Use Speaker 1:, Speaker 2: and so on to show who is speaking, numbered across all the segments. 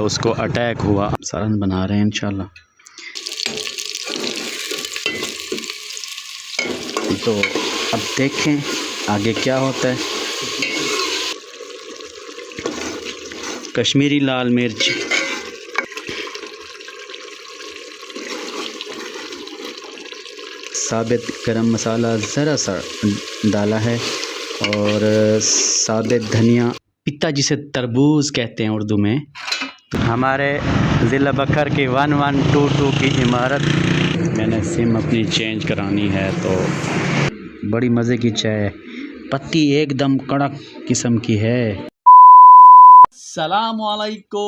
Speaker 1: उसको अटैक हुआ। सालन बना रहे हैं इंशाल्लाह। तो अब देखें आगे क्या होता है। कश्मीरी लाल मिर्च, साबित गरम मसाला ज़रा सा डाला है और साबित धनिया, पित्ता जिसे तरबूज कहते हैं उर्दू में। हमारे ज़िला बकर की 1122 की इमारत, मैंने सिम अपनी चेंज करानी है तो बड़ी मज़े की चाय, पत्ती एकदम कड़क किस्म की है। अस्सलामुअलैकुम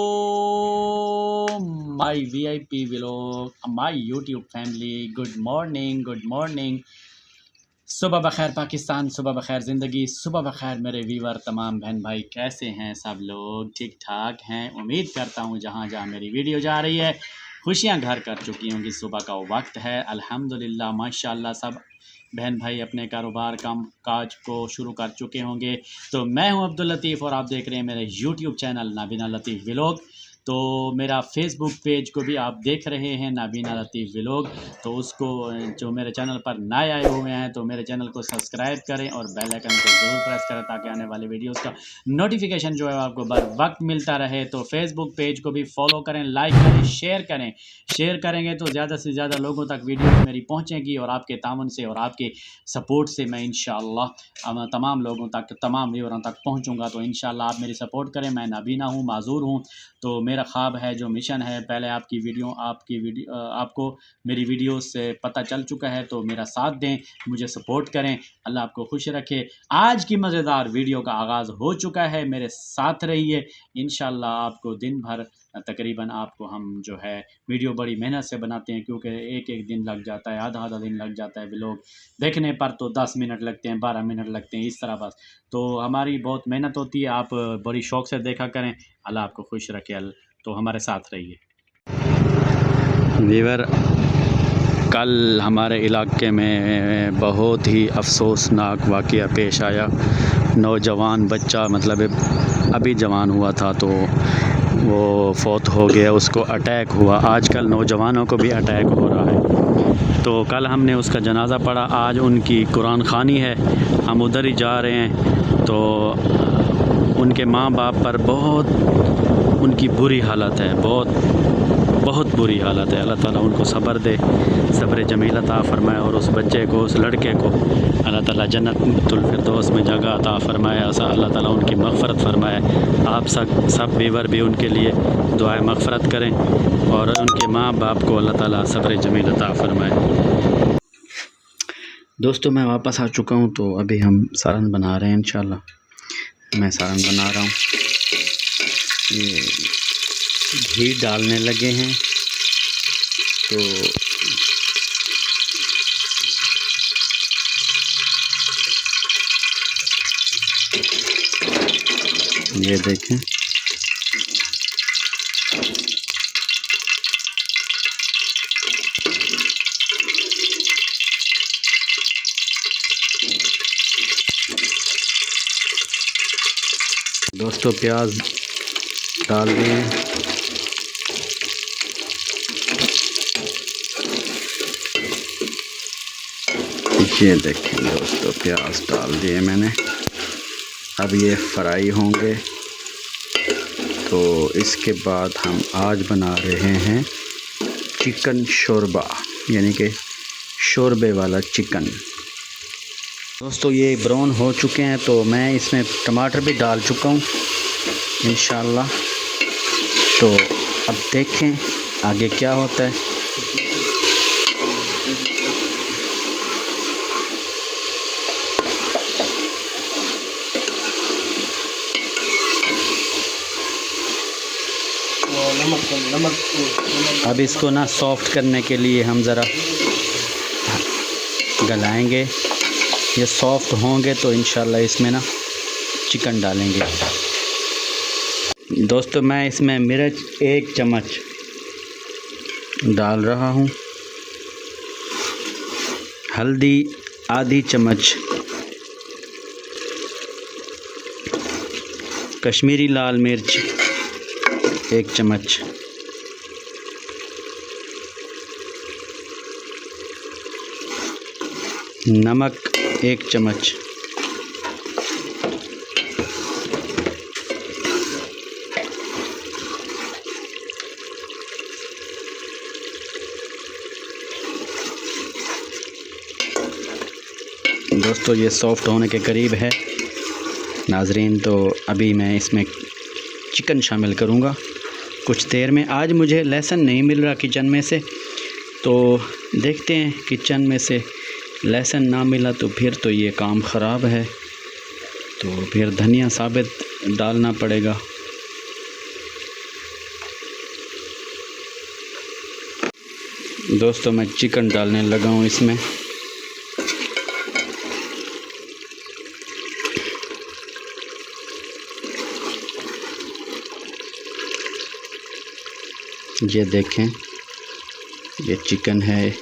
Speaker 1: my VIP vlog, my YouTube family. Good morning. सुबह बखैर पाकिस्तान, सुबह बखैर ज़िंदगी, सुबह बखैर मेरे व्यूवर तमाम बहन भाई। कैसे हैं सब लोग? ठीक ठाक हैं। उम्मीद करता हूँ जहाँ जहाँ मेरी वीडियो जा रही है खुशियाँ घर कर चुकी होंगी। सुबह का वक्त है, अल्हम्दुलिल्लाह माशाल्लाह सब बहन भाई अपने कारोबार काम काज को शुरू कर चुके होंगे। तो मैं हूं अब्दुल लतीफ़ और आप देख रहे हैं मेरे यूट्यूब चैनल नाबीना लतीफ़ व्लॉग। तो मेरा फेसबुक पेज को भी आप देख रहे हैं नाबीना लतीफ़ व्लॉग। तो उसको जो मेरे चैनल पर नए आए हुए हैं तो मेरे चैनल को सब्सक्राइब करें और बेल आइकन को ज़रूर प्रेस करें ताकि आने वाले वीडियोस का नोटिफिकेशन जो है आपको बर वक्त मिलता रहे। तो फेसबुक पेज को भी फॉलो करें, लाइक करें, शेयर करेंगे तो ज़्यादा से ज़्यादा लोगों तक वीडियो मेरी पहुँचेगी और आपके तावन से और आपके सपोर्ट से मैं इंशाअल्लाह तमाम लोगों तक, तमाम व्यूअरों तक पहुंचूंगा। तो इंशाअल्लाह आप मेरी सपोर्ट करें। मैं नाबीना हूं, माजूर हूं। तो मेरा ख्वाब है, जो मिशन है, पहले आपकी वीडियो आपको मेरी वीडियो से पता चल चुका है। तो मेरा साथ दें, मुझे सपोर्ट करें, अल्लाह आपको खुश रखे। आज की मज़ेदार वीडियो का आगाज़ हो चुका है, मेरे साथ रहिए। इंशाअल्लाह आपको दिन भर तकरीबन आपको हम जो है वीडियो बड़ी मेहनत से बनाते हैं क्योंकि एक दिन लग जाता है, आधा दिन लग जाता है। व्लॉग देखने पर तो 10 मिनट लगते हैं, 12 मिनट लगते हैं, इस तरह बस। तो हमारी बहुत मेहनत होती है, आप बड़ी शौक़ से देखा करें। अल्लाह आपको खुश रखे। तो हमारे साथ रहिए। व्यूअर, कल हमारे इलाके में बहुत ही अफसोसनाक वाक़या पेश आया। नौजवान बच्चा, मतलब अभी जवान हुआ था, तो वो फौत हो गया, उसको अटैक हुआ। आजकल नौजवानों को भी अटैक हो रहा है। तो कल हमने उसका जनाज़ा पढ़ा, आज उनकी कुरान ख़ानी है, हम उधर ही जा रहे हैं। तो उनके माँ बाप पर बहुत उनकी बुरी हालत है, बहुत बुरी हालत है। अल्लाह ताला उनको सब्र दे, सब्र जमील अता फ़रमाए और उस बच्चे को, उस लड़के को अल्लाह ताला जन्नतुल फिरदौस में जगह अता फ़रमाए। ऐसा अल्लाह ताला उनकी मग़फ़रत फ़रमाए। आप सब व्यूअर भी उनके लिए दुआए मग़फ़रत करें और उनके माँ बाप को अल्लाह ताला सब्र जमील अता फ़रमाए। दोस्तों, मैं वापस आ चुका हूँ। तो अभी हम सालन बना रहे हैं इंशाल्लाह। मैं सालन बना रहा हूँ, ये घी डालने लगे हैं। तो ये देखें, दोस्तों प्याज डाल दिए। ये देखें दोस्तों, प्याज डाल दिए मैंने। अब ये फ्राई होंगे। तो इसके बाद हम आज बना रहे हैं चिकन शोरबा, यानी कि शोरबे वाला चिकन। दोस्तों ये ब्राउन हो चुके हैं, तो मैं इसमें टमाटर भी डाल चुका हूँ इंशाल्लाह। तो अब देखें आगे क्या होता है। अब इसको ना सॉफ्ट करने के लिए हम ज़रा गलाएंगे। ये सॉफ्ट होंगे तो इंशाल्लाह इसमें ना चिकन डालेंगे। दोस्तों मैं इसमें मिर्च 1 चम्मच डाल रहा हूँ, हल्दी आधी चम्मच, कश्मीरी लाल मिर्च 1 चम्मच, नमक 1 चम्मच, दोस्तों ये सॉफ़्ट होने के करीब है नाजरीन, तो अभी मैं इसमें चिकन शामिल करूँगा कुछ देर में। आज मुझे लहसुन नहीं मिल रहा किचन में से, तो देखते हैं किचन में से लहसुन ना मिला तो फिर तो ये काम ख़राब है, तो फिर धनिया साबित डालना पड़ेगा। दोस्तों मैं चिकन डालने लगा हूँ इसमें। ये देखें, ये चिकन है।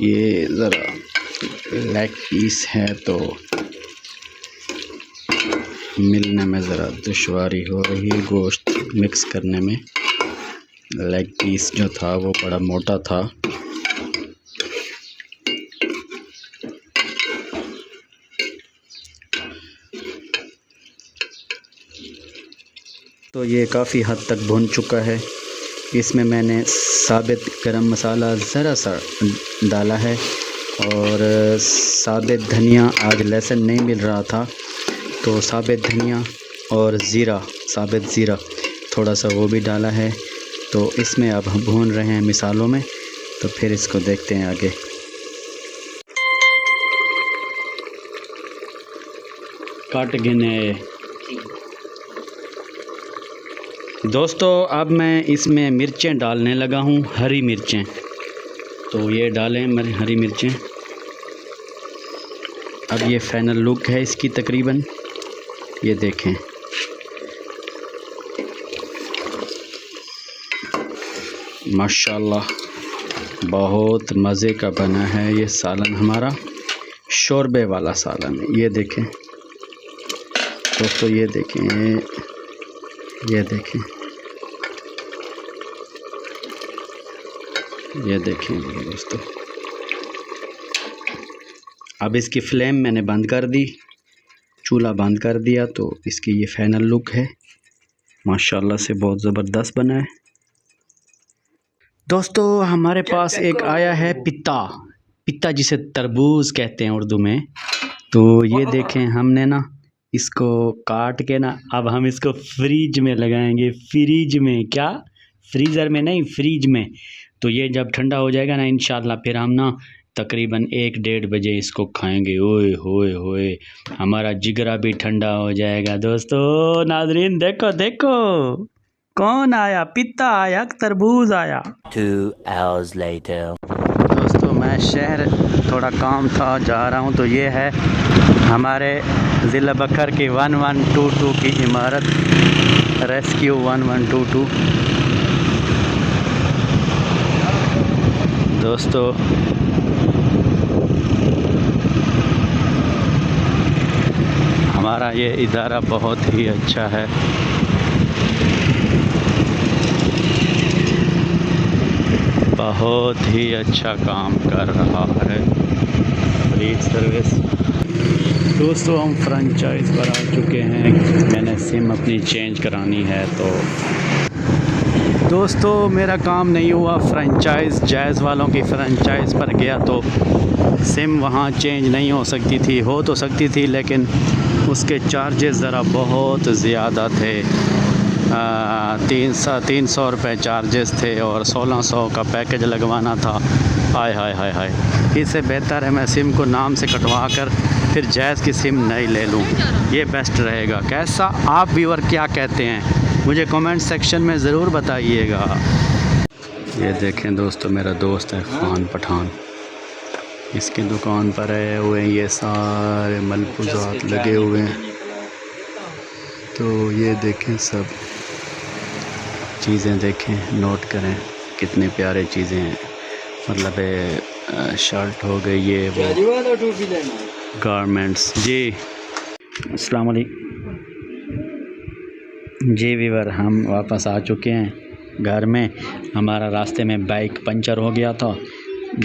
Speaker 1: ये ज़रा लेग पीस है तो मिलने में ज़रा दुश्वारी हो रही है, गोश्त मिक्स करने में। लेग पीस जो था वो बड़ा मोटा था। तो ये काफ़ी हद तक भुन चुका है। इसमें मैंने साबित गरम मसाला ज़रा सा डाला है और साबित धनिया, आज लहसुन नहीं मिल रहा था तो साबित धनिया और ज़ीरा, साबित ज़ीरा थोड़ा सा वो भी डाला है। तो इसमें अब हम भून रहे हैं मिसालों में, तो फिर इसको देखते हैं आगे। काट गिने दोस्तों, अब मैं इसमें मिर्चें डालने लगा हूँ, हरी मिर्चें। तो ये डालें मेरी हरी मिर्चें। अब ये फाइनल लुक है इसकी तकरीबन, ये देखें। माशाल्लाह बहुत मज़े का बना है ये सालन, हमारा शोरबे वाला सालन। ये देखें दोस्तों, ये देखें, ये देखें, ये देखें दोस्तों। अब इसकी फ्लेम मैंने बंद कर दी, चूल्हा बंद कर दिया, तो इसकी ये फाइनल लुक है। माशाल्लाह से बहुत ज़बरदस्त बना है। दोस्तों हमारे पास एक आया है पित्ता, पित्ता जिसे तरबूज कहते हैं उर्दू में। तो ये देखें, हमने ना इसको काट के ना अब हम इसको फ्रीज में लगाएंगे। फ्रीज में, क्या फ्रीज़र में नहीं, फ्रीज में। तो ये जब ठंडा हो जाएगा ना इंशाल्लाह, फिर हम ना तकरीबन 1-1:30 बजे इसको खाएंगे। ओए होए होए, हमारा जिगरा भी ठंडा हो जाएगा। दोस्तों नाजरीन देखो देखो, कौन आया, पित्ता आया, तरबूज आया।
Speaker 2: 2 hours later.
Speaker 1: दोस्तों मैं शहर थोड़ा काम था, जा रहा हूँ। तो ये है हमारे ज़िला बकर की 1122 की इमारत, रेस्क्यू 1122। दोस्तों हमारा ये इदारा बहुत ही अच्छा है। बहुत ही अच्छा काम कर रहा है, फ्री सर्विस। दोस्तों हम फ्रेंचाइज पर आ चुके हैं, मैंने सिम अपनी चेंज करानी है। तो दोस्तों मेरा काम नहीं हुआ, फ्रेंचाइज जैज़ वालों की फ्रेंचाइज पर गया तो सिम वहाँ चेंज नहीं हो सकती थी, हो तो सकती थी लेकिन उसके चार्जेस ज़रा बहुत ज़्यादा थे। 300 रुपये चार्जेस थे और 1600 का पैकेज लगवाना था। हाय हाय हाय हाय, इससे बेहतर है मैं सिम को नाम से कटवा कर फिर जैज़ की सिम नहीं ले लूँ, ये बेस्ट रहेगा। कैसा आप व्यूअर क्या कहते हैं, मुझे कमेंट सेक्शन में ज़रूर बताइएगा। ये देखें दोस्तों, मेरा दोस्त है खान पठान, इसकी दुकान पर आए हुए हैं, ये सारे मलफूज़ात लगे हुए हैं। तो ये देखें, सब चीज़ें देखें, नोट करें कितने प्यारे चीज़ें हैं। मतलब शर्ट हो गई ये वो गारमेंट्स। जी अस्सलाम वालेकुम जी वीवर, हम वापस आ चुके हैं घर में। हमारा रास्ते में बाइक पंचर हो गया था,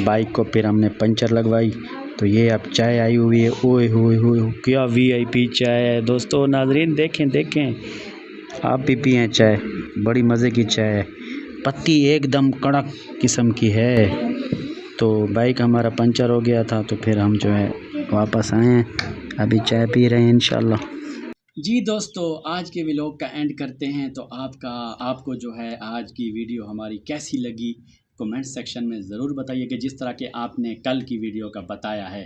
Speaker 1: बाइक को फिर हमने पंचर लगवाई। तो ये अब चाय आई हुई है, ओए होए होए क्या वीआईपी चाय है दोस्तों। नाजरीन देखें देखें, आप भी पिएं चाय, बड़ी मज़े की चाय है, पत्ती एकदम कड़क किस्म की है। तो बाइक हमारा पंचर हो गया था, तो फिर हम जो है वापस आए हैं, अभी चाय पी रहे हैं इंशाल्लाह। जी दोस्तों, आज के व्लॉग का एंड करते हैं। तो आपको जो है आज की वीडियो हमारी कैसी लगी कमेंट सेक्शन में ज़रूर बताइए कि जिस तरह के आपने कल की वीडियो का बताया है।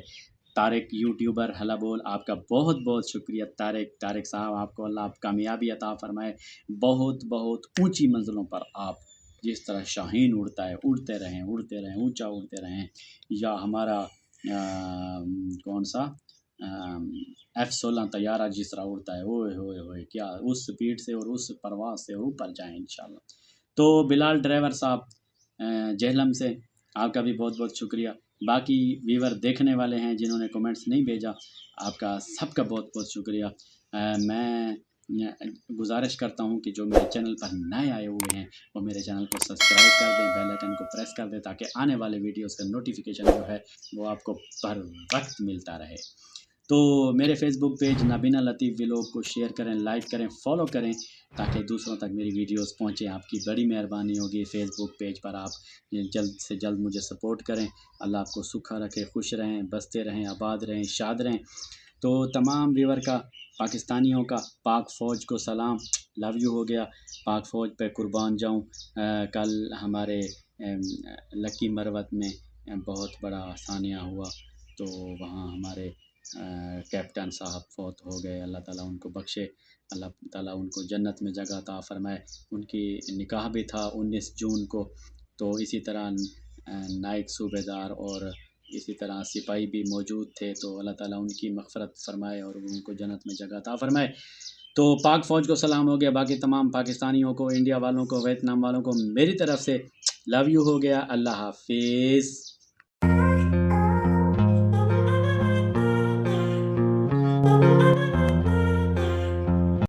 Speaker 1: तारिक यूट्यूबर हला बोल, आपका बहुत बहुत शुक्रिया तारिक साहब, आपको अल्लाह आप कामयाबी अता फरमाए। बहुत बहुत ऊंची मंजिलों पर आप जिस तरह शाहीन उड़ता है, उड़ते रहें, ऊंचा उड़ते रहें। या हमारा कौन सा F-16 तैयारा जिस तरह उड़ता है, ओए होए होए क्या उस स्पीड से और उस परवाज़ से ऊपर जाएँ इंशाल्लाह। तो बिलाल ड्राइवर साहब जेहलम से, आपका भी बहुत बहुत शुक्रिया। बाकी व्यूवर देखने वाले हैं जिन्होंने कमेंट्स नहीं भेजा, आपका सबका बहुत बहुत शुक्रिया। मैं गुजारिश करता हूं कि जो मेरे चैनल पर नए आए हुए हैं वो मेरे चैनल को सब्सक्राइब कर दें, बेल आइकन को प्रेस कर दें, ताकि आने वाले वीडियोस का नोटिफिकेशन जो है वो आपको बर वक्त मिलता रहे। तो मेरे फेसबुक पेज नाबीना लतीफ़ व्लॉग को शेयर करें, लाइक करें, फॉलो करें, ताकि दूसरों तक मेरी वीडियोस पहुंचे। आपकी बड़ी मेहरबानी होगी। फेसबुक पेज पर आप जल्द से जल्द मुझे सपोर्ट करें। अल्लाह आपको सुखा रखे, खुश रहें, बसते रहें, आबाद रहें, शाद रहें। तो तमाम व्यूवर का, पाकिस्तानियों का पाक फ़ौज को सलाम, लव यू हो गया। पाक फ़ौज पे कुर्बान जाऊँ। कल हमारे लकी मरवत में बहुत बड़ा सानिया हुआ, तो वहाँ हमारे कैप्टन साहब फौत हो गए। अल्लाह ताला उनको बख्शे, अल्लाह ताला उनको जन्नत में जगह अता फरमाए। उनकी निकाह भी था 19 जून को, तो इसी तरह नाइक सूबेदार और इसी तरह सिपाही भी मौजूद थे। तो अल्लाह ताला उनकी मग़फ़िरत फ़रमाए और उनको जन्नत में जगह अता फ़रमाए। तो पाक फ़ौज को सलाम हो गया। बाकी तमाम पाकिस्तानियों को, इंडिया वालों को, वियतनाम वालों को मेरी तरफ़ से लव यू हो गया। अल्लाह हाफ़िज़।